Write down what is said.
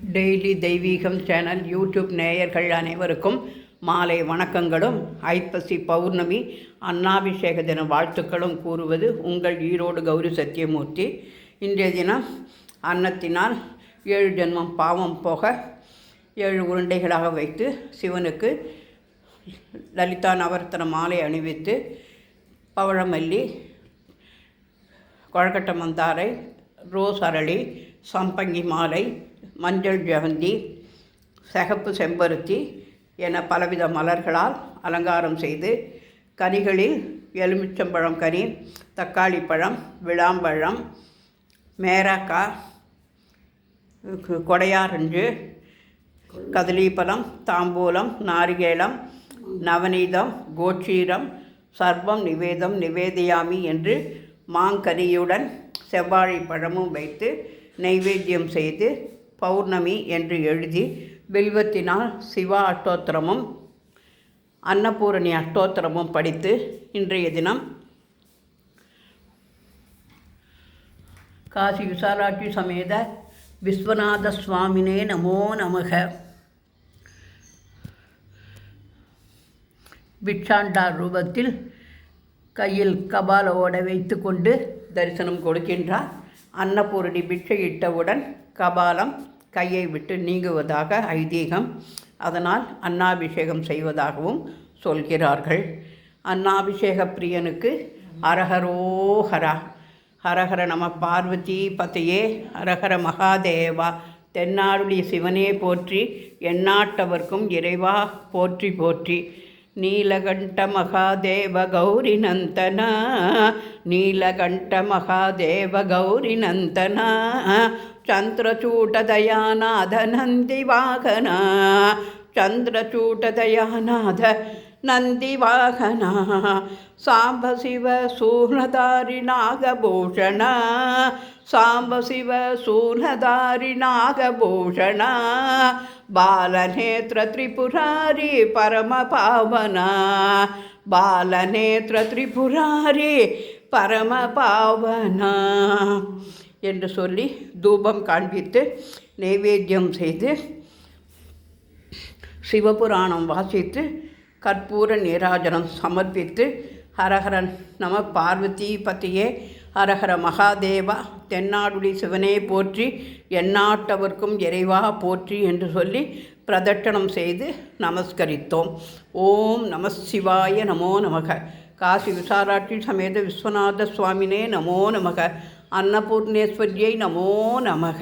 Daily தெய்வீகம் channel YouTube நேயர்கள் அனைவருக்கும் மாலை வணக்கங்களும் ஐப்பசி பௌர்ணமி அன்னாபிஷேக தின வாழ்த்துக்களும் கூறுவது உங்கள் ஈரோடு கௌரி சத்தியமூர்த்தி. இன்றைய தினம் அன்னத்தினால் 7 ஜென்மம் பாவம் போக 7 உருண்டைகளாக வைத்து சிவனுக்கு லலிதா நவரத்ன மாலை அணிவித்து பவழமல்லி, கொழக்கட்டை மந்தாரை, ரோஸ் அரளி, சம்பங்கி மாலை, மஞ்சள் ஜெவந்தி, சிகப்பு செம்பருத்தி என பலவித மலர்களால் அலங்காரம் செய்து கனிகளில் எலுமிச்சம்பழம் கனி, தக்காளி பழம், விளாம்பழம், மேராக்காய், கொடையாரஞ்சு, கதலீபலம், தாம்பூலம், நாரிகேலம், நவநீதம், கோட்சீரம், சர்வம் நிவேதம் நிவேதியாமி என்று மாங்கனியுடன் செவ்வாழை பழமும் வைத்து நைவேத்தியம் செய்து பௌர்ணமி என்று எழுதி வில்வத்தினால் சிவா அஷ்டோத்திரமும் அன்னபூரணி அஷ்டோத்திரமும் படித்து இன்றைய தினம் காசி விசாலாட்சி சமேத விஸ்வநாத சுவாமினே நமோ நமக. பிட்சாண்டார் ரூபத்தில் கையில் கபால ஓட வைத்து கொண்டு தரிசனம் கொடுக்கின்றார். அன்னபூரணி பிட்சையிட்டவுடன் கபாலம் கையை விட்டு நீங்குவதாக ஐதீகம். அதனால் அன்னாபிஷேகம் செய்வதாகவும் சொல்கிறார்கள். அன்னாபிஷேக பிரியனுக்கு அரஹரோஹரா. ஹரஹர நம பார்வதி பதையே, ஹரஹர மகாதேவா. தென்னாடுடைய சிவனே போற்றி, எந்நாட்டவர்க்கும் இறைவா போற்றி போற்றி. நீலகண்ட மகாதேவ கௌரி நந்தனா, நீலகண்ட மகாதேவ கௌரி நந்தனா, சந்திரசூடதயாநாத நந்தி வாகனா, சந்திரசூடதயாநாத நந்தி வாகனா, சாம்ப சிவ சூர்ணதாரி நாகபூஷண, சாம்ப சிவ சூர்ணதாரி நாகபூஷண, பாலநேத்ர திரிபுராரி பரம பாவனா, பாலநேத்ர திரிபுராரி பரம பாவனா என்று சொல்லி தூபம் காண்பித்து நைவேத்தியம் செய்து சிவபுராணம் வாசித்து கற்பூர நீராஜனம் சமர்ப்பித்து ஹரஹரன் நம பார்வதி பதியே, ஹரஹர மகாதேவா, தென்னாடுடி சிவனே போற்றி, எந்நாட்டவர்க்கும் இறைவா போற்றி என்று சொல்லி பிரதட்சணம் செய்து நமஸ்கரித்தோம். ஓம் நம சிவாய நமோ நமக. காசி விசாலாட்சி சமேத விஸ்வநாத சுவாமினே நமோ நமக. அன்னபூர்ணேஸ்வரியை நமோ நமக.